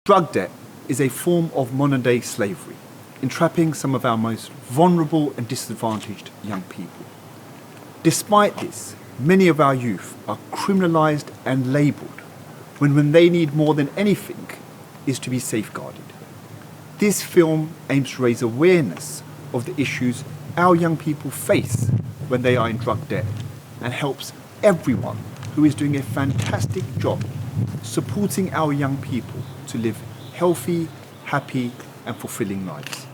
Drug debt is a form of modern-day slavery, entrapping some of our most vulnerable and disadvantaged young people. Despite this, many of our youth are criminalised and labelled when they need more than anything is to be safeguarded. This film aims to raise awareness of the issues our young people face when they are in drug debt and helps everyone who is doing a fantastic job supporting our young people to live healthy, happy and fulfilling lives.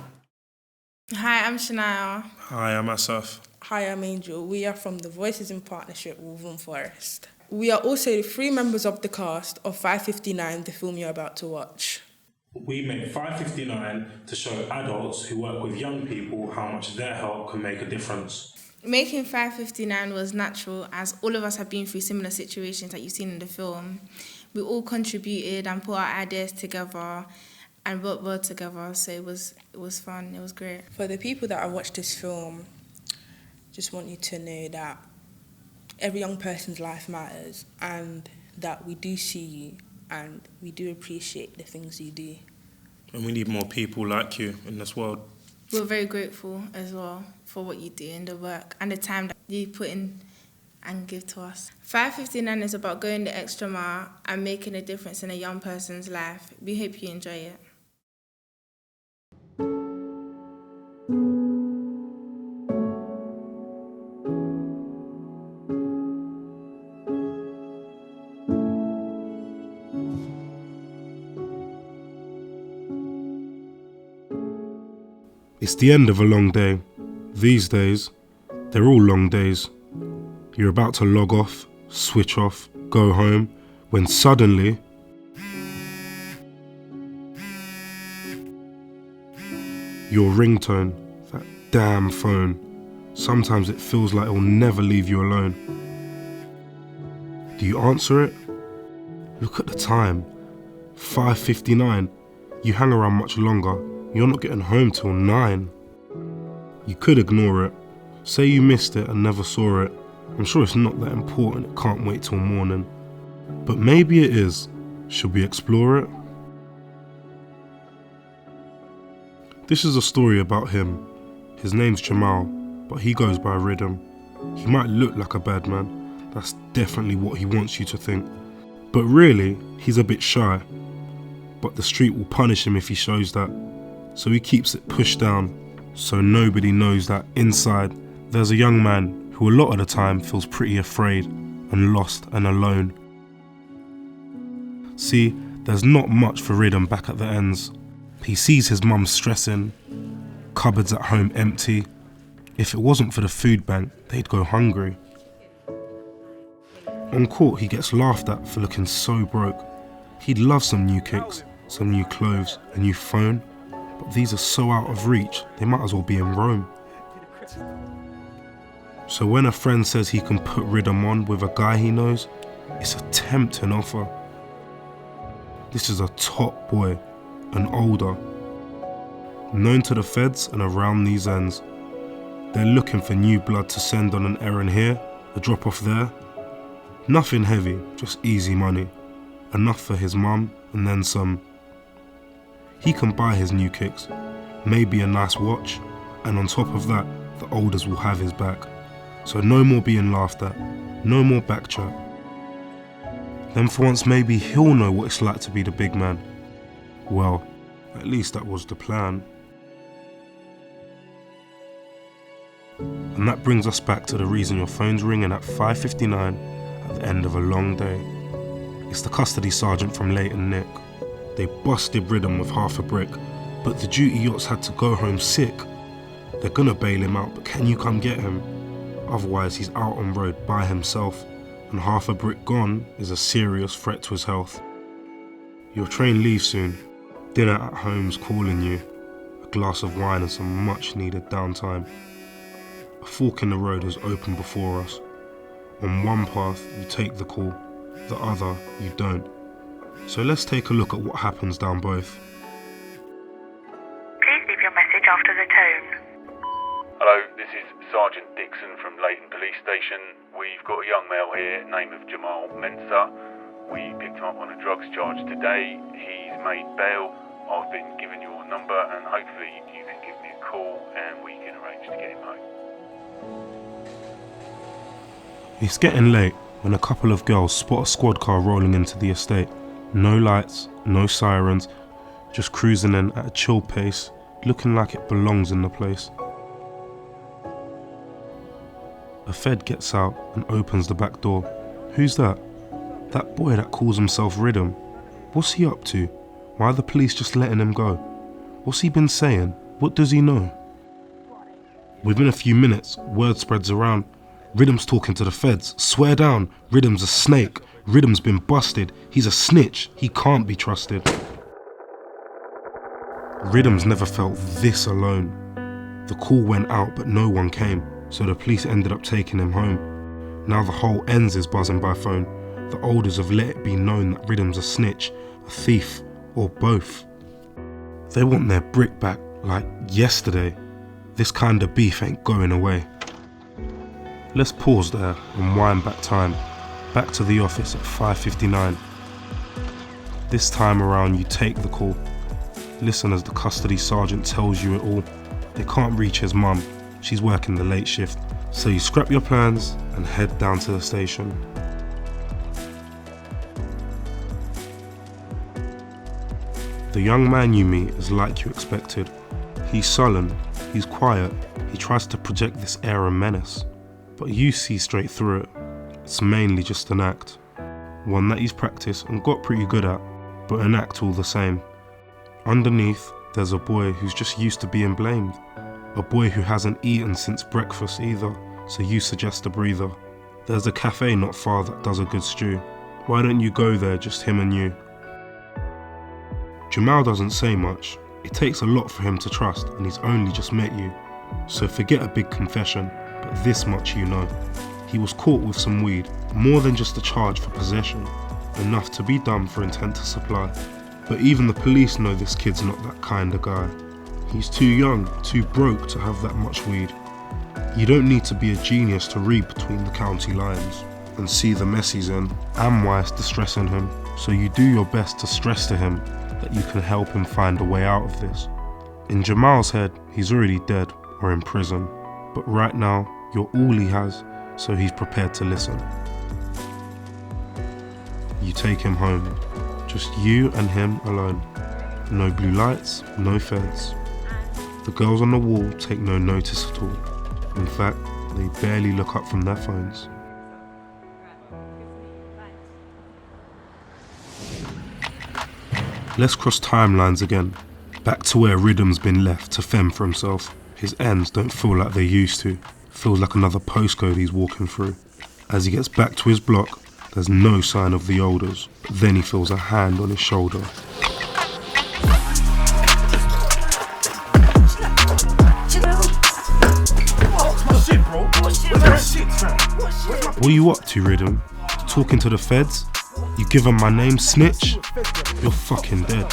Hi, I'm Shania. Hi, I'm Asaf. Hi, I'm Angel. We are from the Voices in Partnership, Waltham Forest. We are also the 3 members of the cast of 559, the film you're about to watch. We made 559 to show adults who work with young people how much their help can make a difference. Making 559 was natural as all of us have been through similar situations that you've seen in the film. We all contributed and put our ideas together and worked well together, so it was fun, it was great. For the people that have watched this film, just want you to know that every young person's life matters and that we do see you and we do appreciate the things you do. And we need more people like you in this world. We're very grateful as well for what you do and the work and the time that you put in and give to us. 559 is about going the extra mile and making a difference in a young person's life. We hope you enjoy it. It's the end of a long day. These days, they're all long days. You're about to log off, switch off, go home, when suddenly your ringtone, that damn phone, sometimes it feels like it'll never leave you alone. Do you answer it? Look at the time, 5:59. You hang around much longer. You're not getting home till 9. You could ignore it, say you missed it and never saw it. I'm sure it's not that important, it can't wait till morning. But maybe it is. Should we explore it? This is a story about him. His name's Jamal, but he goes by Rhythm. He might look like a bad man, that's definitely what he wants you to think. But really, he's a bit shy. But the street will punish him if he shows that. So he keeps it pushed down, so nobody knows that inside there's a young man who a lot of the time feels pretty afraid and lost and alone. See, there's not much for Rhythm back at the ends. He sees his mum stressing, cupboards at home empty. If it wasn't for the food bank, they'd go hungry. On court, he gets laughed at for looking so broke. He'd love some new kicks, some new clothes, a new phone. But these are so out of reach, they might as well be in Rome. So when a friend says he can put Rhythm on with a guy he knows, it's a tempting offer. This is a top boy, an older, known to the feds and around these ends. They're looking for new blood to send on an errand here, a drop off there. Nothing heavy, just easy money. Enough for his mum and then some. He can buy his new kicks, maybe a nice watch, and on top of that, the olders will have his back. So no more being laughed at, no more backchat. Then for once maybe he'll know what it's like to be the big man. Well, at least that was the plan. And that brings us back to the reason your phone's ringing at 5:59 at the end of a long day. It's the custody sergeant from Leighton Nick. They busted Rhythm with half a brick, but the duty yachts had to go home sick. They're gonna bail him out, but can you come get him? Otherwise he's out on road by himself, and half a brick gone is a serious threat to his health. Your train leaves soon. Dinner at home's calling you. A glass of wine and some much needed downtime. A fork in the road is open before us. On one path you take the call, the other you don't. So let's take a look at what happens down both. Please leave your message after the tone. Hello, this is Sergeant Dixon from Leighton Police Station. We've got a young male here, name of Jamal Mensah. we picked him up on a drugs charge today. He's made bail. I've been given your number and hopefully you can give me a call and we can arrange to get him home. It's getting late when a couple of girls spot a squad car rolling into the estate. No lights, no sirens, just cruising in at a chill pace, looking like it belongs in the place. A Fed gets out and opens the back door. Who's that? That boy that calls himself Rhythm. What's he up to? Why are the police just letting him go? What's he been saying? What does he know? Within a few minutes, word spreads around. Rhythm's talking to the feds. Swear down, Rhythm's a snake. Rhythm's been busted. He's a snitch. He can't be trusted. Rhythm's never felt this alone. The call went out but no one came, so the police ended up taking him home. Now the whole ends is buzzing by phone. The elders have let it be known that Rhythm's a snitch, a thief, or both. They want their brick back like yesterday. This kind of beef ain't going away. Let's pause there and wind back time, back to the office at 5:59. This time around you take the call. Listen as the custody sergeant tells you it all. They can't reach his mum, she's working the late shift, so you scrap your plans and head down to the station. The young man you meet is like you expected. He's sullen, he's quiet, he tries to project this air of menace. But you see straight through it. It's mainly just an act. One that he's practiced and got pretty good at, but an act all the same. Underneath, there's a boy who's just used to being blamed. A boy who hasn't eaten since breakfast either, so you suggest a breather. There's a cafe not far that does a good stew. Why don't you go there, just him and you? Jamal doesn't say much. It takes a lot for him to trust, and he's only just met you. So forget a big confession, but this much you know. He was caught with some weed, more than just a charge for possession, enough to be done for intent to supply. But even the police know this kid's not that kind of guy. He's too young, too broke to have that much weed. You don't need to be a genius to read between the county lines and see the mess he's in and why it's distressing him, so you do your best to stress to him that you can help him find a way out of this. In Jamal's head, he's already dead or in prison, but right now, you're all he has, so he's prepared to listen. You take him home, just you and him alone. No blue lights, no feds. The girls on the wall take no notice at all. In fact, they barely look up from their phones. Let's cross timelines again, back to where Rhythm's been left to fend for himself. His ends don't feel like they used to. Feels like another postcode he's walking through. As he gets back to his block, there's no sign of the elders, but then he feels a hand on his shoulder. What are you up to, Rhythm? Talking to the feds? You give them my name, snitch? You're fucking dead.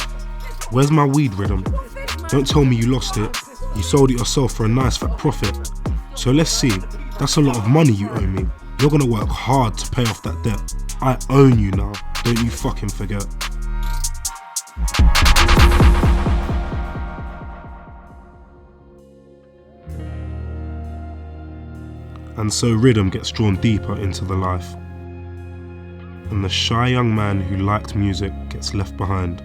Where's my weed, Rhythm? Don't tell me you lost it. You sold it yourself for a nice fat profit. So let's see, that's a lot of money you owe me. You're gonna work hard to pay off that debt. I own you now, don't you fucking forget. And so Rhythm gets drawn deeper into the life. And the shy young man who liked music gets left behind.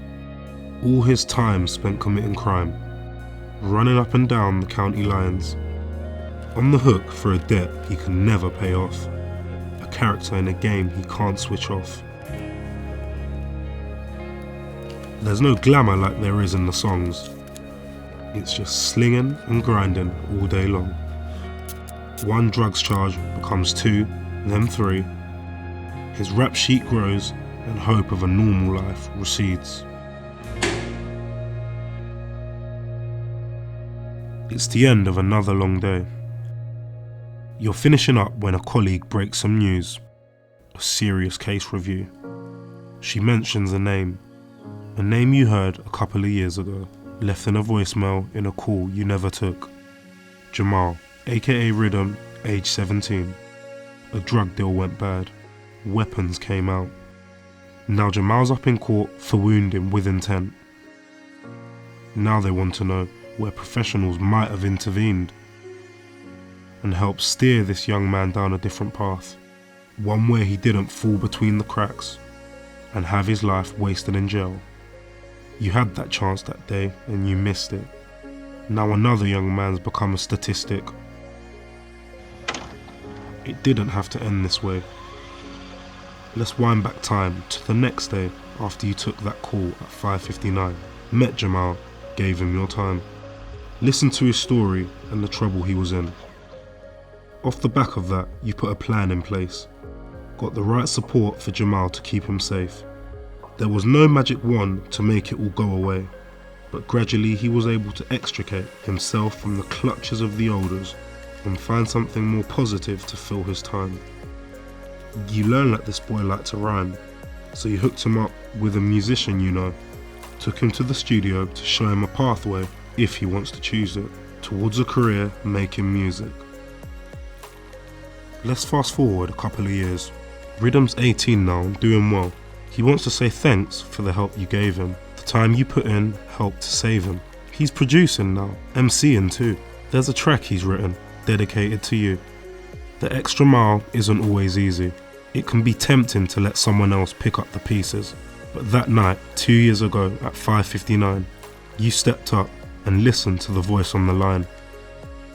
All his time spent committing crime, running up and down the county lines, on the hook for a debt he can never pay off, a character in a game he can't switch off. There's no glamour like there is in the songs. It's just slinging and grinding all day long. One drugs charge becomes 2, then 3. His rap sheet grows and hope of a normal life recedes. It's the end of another long day. You're finishing up when a colleague breaks some news, a serious case review. She mentions a name you heard a couple of years ago, left in a voicemail in a call you never took. Jamal, aka Rhythm, age 17. A drug deal went bad. Weapons came out. Now Jamal's up in court for wounding with intent. Now they want to know where professionals might have intervened and helped steer this young man down a different path, one where he didn't fall between the cracks and have his life wasted in jail. You had that chance that day and you missed it. Now another young man's become a statistic. It didn't have to end this way. Let's wind back time to the next day after you took that call at 5:59, met Jamal, gave him your time. Listen to his story and the trouble he was in. Off the back of that, you put a plan in place. Got the right support for Jamal to keep him safe. There was no magic wand to make it all go away, but gradually he was able to extricate himself from the clutches of the elders and find something more positive to fill his time. You learned that this boy liked to rhyme, so you hooked him up with a musician you know, took him to the studio to show him a pathway, if he wants to choose it, towards a career making music. Let's fast forward a couple of years. Rhythm's 18 now and doing well. He wants to say thanks for the help you gave him. The time you put in helped to save him. He's producing now, MCing too. There's a track he's written, dedicated to you. The extra mile isn't always easy. It can be tempting to let someone else pick up the pieces. But that night, 2 years ago at 5:59, you stepped up and listened to the voice on the line.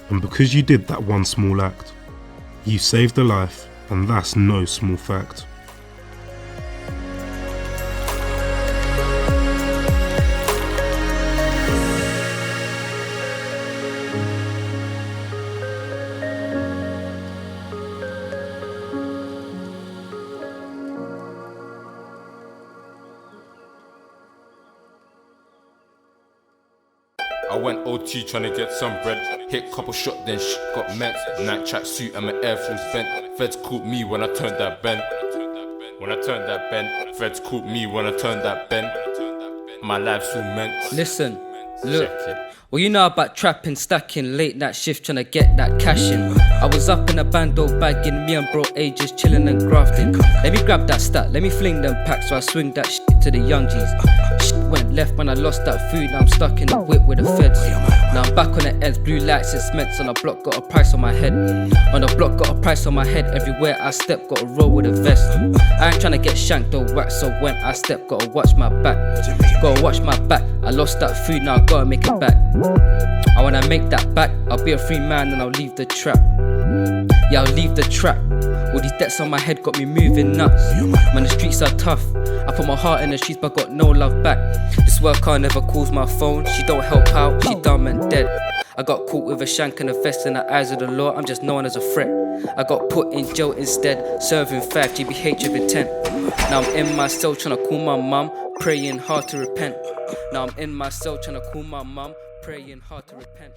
And because you did that one small act, you saved a life, and that's no small fact. I went OT tryna get some bread. Hit couple shot, then got met. Night track suit and my Air Force bent. Feds caught me when I turned that bend. Feds caught me when I turned that bend. My life's all meant. Listen, look. Well, you know about trapping, stacking, late night shift, tryna get that cash in. I was up in a bando bagging, me and bro ages chilling and grafting. Let me grab that stat, let me fling them packs, so I swing that shit to the young G's. Shit went left when I lost that food, now I'm stuck in the whip with the feds. Now I'm back on the ends, blue lights, it's meant. On the block, got a price on my head. On the block, got a price on my head. Everywhere I step, got a roll with a vest. I ain't tryna get shanked or whacked, so when I step, gotta watch my back. Gotta watch my back. I lost that food, now I gotta make it back. I wanna make that back, I'll be a free man and I'll leave the trap. Yeah, I'll leave the trap. All these debts on my head got me moving nuts. Man, the streets are tough. I put my heart in the streets but got no love back. This work car never calls my phone. She don't help out, she dumb and dead. I got caught with a shank and a vest in the eyes of the law. I'm just known as a threat. I got put in jail instead, serving 5 GBH with intent. Now I'm in my cell tryna call my mum, praying hard to repent. Now I'm in my cell tryna call my mum, praying hard to repent.